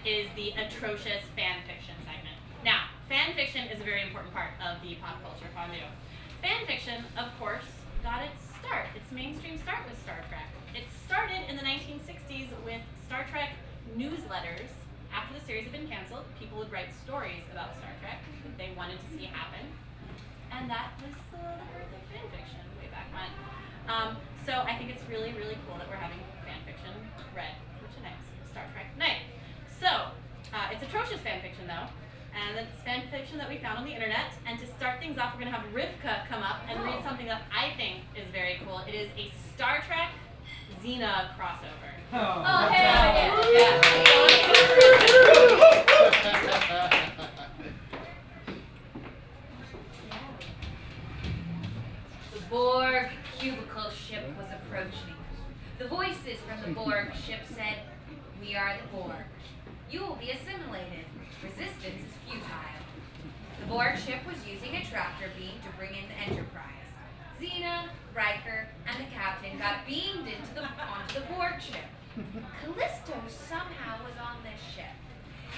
is the Atrocious Fan Fiction segment. Now, fan fiction is a very important part of the Pop Culture Fondue. Fan fiction, of course, got its start. Its mainstream start with Star Trek. It started in the 1960s with Star Trek newsletters. After the series had been canceled, people would write stories about Star Trek that they wanted to see happen. And that was the birth of fan fiction way back when. So I think it's really, really cool that we're having fan fiction read for tonight's Star Trek night. So, it's atrocious fan fiction though, and it's fan fiction that we found on the internet. And to start things off, we're going to have Rivka come up and read something that I think is very cool. It is a Star Trek Xena crossover. Oh, hell yeah! The Borg cubicle ship was approaching. The voices from the Borg ship said, "We are the Borg. You will be assimilated. Resistance is futile." The Borg ship was using a tractor beam to bring in the Enterprise. Xena, Riker, and the captain got beamed onto the Borg ship. Callisto somehow was on this ship.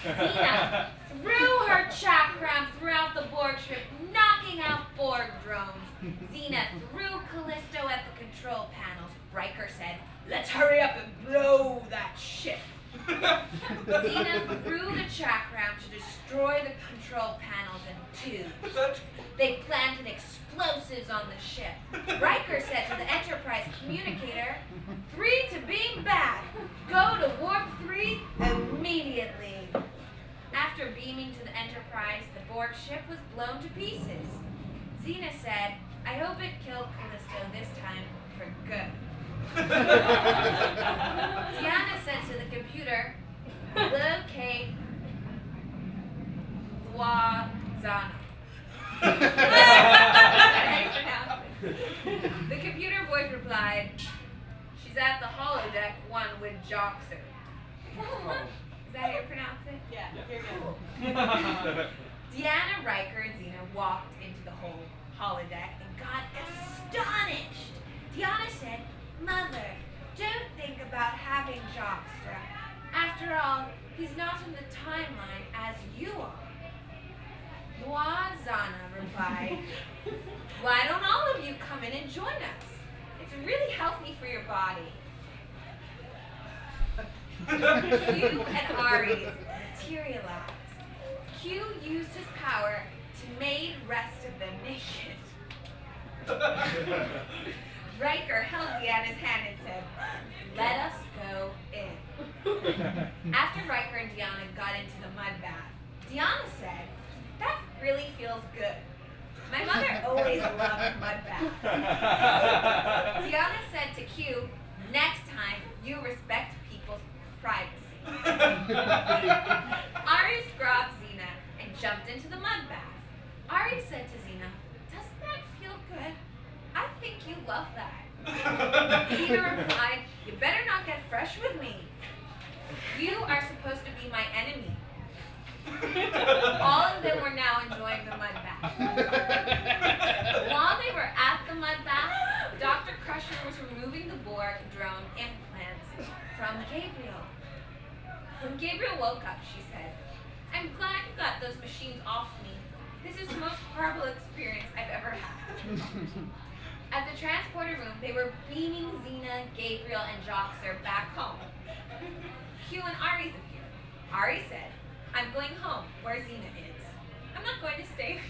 Xena threw her chakram throughout the Borg ship, knocking out Borg drones. Xena threw Callisto at the control panels. Riker said, "Let's hurry up and blow that ship." Xena threw the chakram to destroy the control panels in tubes. They planted explosives on the ship. Riker said to the Enterprise communicator, "3 to beam back. Go to warp 3 immediately." After beaming to the Enterprise, the Borg ship was blown to pieces. Xena said, "I hope it killed Callisto this time for good." Deanna said to the computer, "Locate Zana." The computer voice replied, "She's at the holodeck 1 with Joxer." Is that how you pronounce it? Yeah, you're good. Deanna, Riker, and Xena walked into the whole holodeck and got astonished. Deanna said, "Mother, don't think about having Jockstra. After all, he's not in the timeline as you are." Zana replied, "Why don't all of you come in and join us? It's really healthy for your body." Q and Ares materialized. Q used his power to make rest of them naked. Riker held Deanna's hand and said, "Let us go in." After Riker and Deanna got into the mud bath, Deanna said, "That really feels good. My mother always loved mud baths." Deanna said to Q, "Next time, you respect people's privacy." Ares grabbed Xena and jumped into the mud bath. Ares said to Xena, "Doesn't that feel good? I think you love that." Xena replied, "You better not get fresh with me. You are supposed to be my enemy." All of them were now enjoying the mud bath. While they were at the mud bath, Dr. Crusher was removing the Borg drone implants from Gabriel. When Gabriel woke up, she said, "I'm glad you got those machines off me. This is the most horrible experience I've ever had." At the transporter room, they were beaming Xena, Gabriel, and Joxer back home. Q and Ares appeared. Ares said, "I'm going home, where Xena is. I'm not going to stay."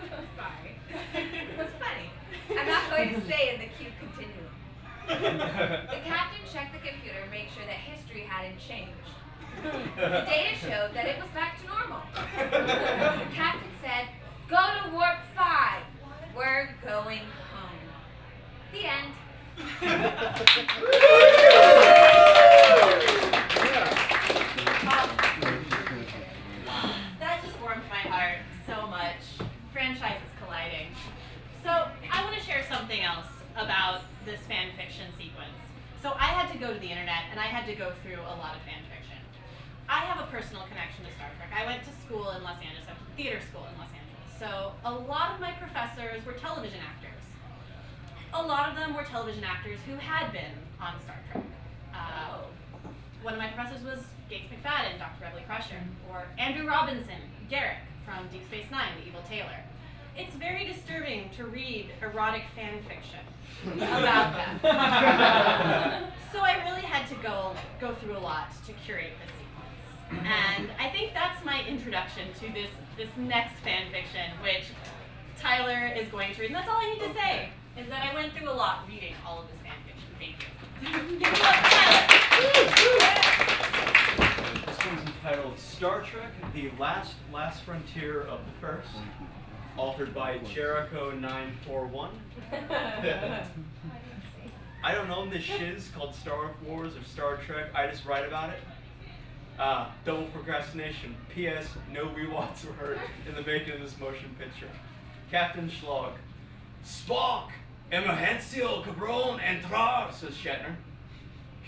I'm sorry. It's funny. "I'm not going to stay in the Q continuum." The captain checked the computer to make sure that history hadn't changed. The data showed that it was back to normal. The captain said, "Go to warp 5. We're going home." The end. That just warmed my heart so much. Franchises colliding. So I want to share something else about this fan fiction sequence. So I had to go to the internet and I had to go through a lot of fan fiction. I have a personal connection to Star Trek. I went to school in Los Angeles. I went to theater school in Los Angeles. So a lot of my professors were television actors. A lot of them were television actors who had been on Star Trek. one of my professors was Gates McFadden, Dr. Beverly Crusher, or Andrew Robinson, Garrick from Deep Space Nine, the Evil Tailor. It's very disturbing to read erotic fan fiction about them. So I really had to go through a lot to curate this sequence. And I think that's my introduction to this next fan fiction, which Tyler is going to read. And that's all I need to say, is that I went through a lot reading all of this fan fiction. Thank you. Give it up to Tyler. This one's entitled Star Trek, The Last Frontier of the First, authored by Jericho 941. I don't own this shiz called Star Wars or Star Trek. I just write about it. Double procrastination. P.S. No rewatches were in the making of this motion picture. Captain Schlog. Spock! Emergencio, cabrón, entrar, says Shatner.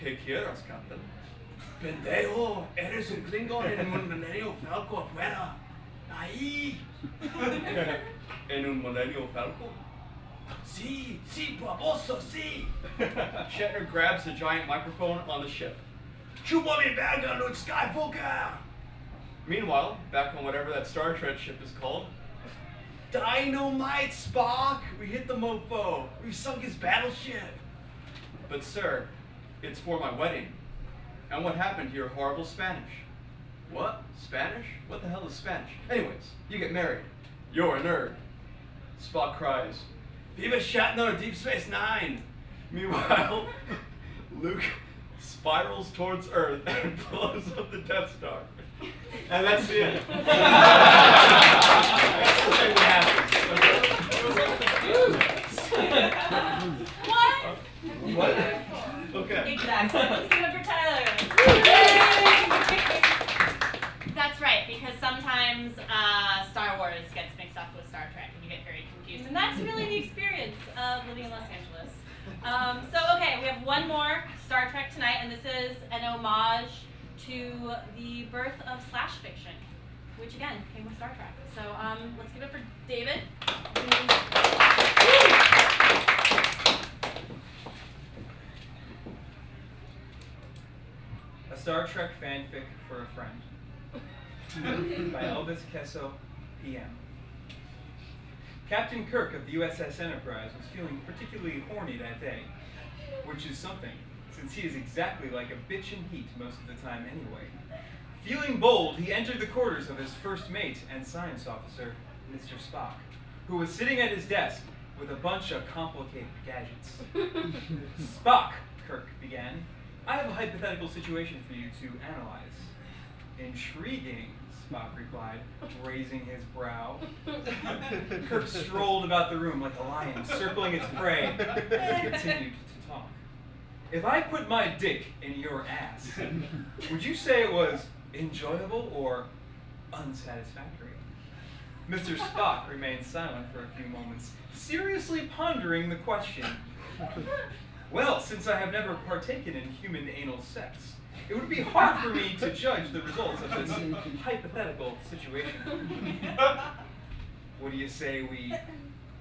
¿Qué quieres, Captain? Pendejo, eres un Klingon en un Millennium Falco afuera. Ahí. ¿En un Millennium Falco? Sí, baboso, sí. Shatner grabs the giant microphone on the ship. Chupa mi verga, Luke Skywalker! Meanwhile, back on whatever that Star Trek ship is called. Dynamite, Spock! We hit the mofo. We've sunk his battleship. But sir, it's for my wedding. And what happened to your horrible Spanish? What? Spanish? What the hell is Spanish? Anyways, you get married. You're a nerd. Spock cries, Viva Shatner, Deep Space Nine! Meanwhile, Luke spirals towards Earth and blows up the Death Star. And that's the end. That's the thing that happens. What? Okay. Exactly. Let's give it for Tyler. That's right, because sometimes Star Wars gets mixed up with Star Trek and you get very confused. And that's really the experience of living in Los Angeles. Okay, we have one more Star Trek tonight, and this is an homage to the birth of slash fiction, which again came with Star Trek. So let's give it for David. A Star Trek fanfic for a friend by Elvis Kesso, PM. Captain Kirk of the USS Enterprise was feeling particularly horny that day, which is something, since he is exactly like a bitch in heat most of the time anyway. Feeling bold, he entered the quarters of his first mate and science officer, Mr. Spock, who was sitting at his desk with a bunch of complicated gadgets. Spock, Kirk began, I have a hypothetical situation for you to analyze. Intriguing, Spock replied, raising his brow. Kirk strolled about the room like a lion, circling its prey as he continued to talk. If I put my dick in your ass, would you say it was enjoyable or unsatisfactory? Mr. Spock remained silent for a few moments, seriously pondering the question. Well, since I have never partaken in human anal sex, it would be hard for me to judge the results of this hypothetical situation. What do you say we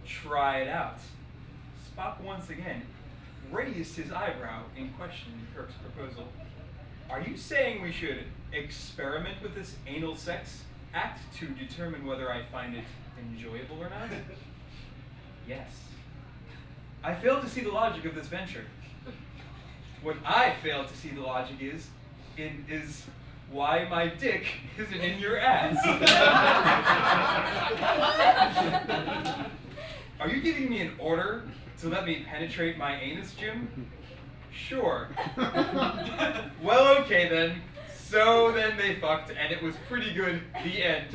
try it out? Spock once again raised his eyebrow in questioning Kirk's proposal. Are you saying we should experiment with this anal sex act to determine whether I find it enjoyable or not? Yes. I fail to see the logic of this venture. What I fail to see the logic is why my dick isn't in your ass. Are you giving me an order to let me penetrate my anus, Jim? Sure. Well, okay then. So then they fucked, and it was pretty good. The end.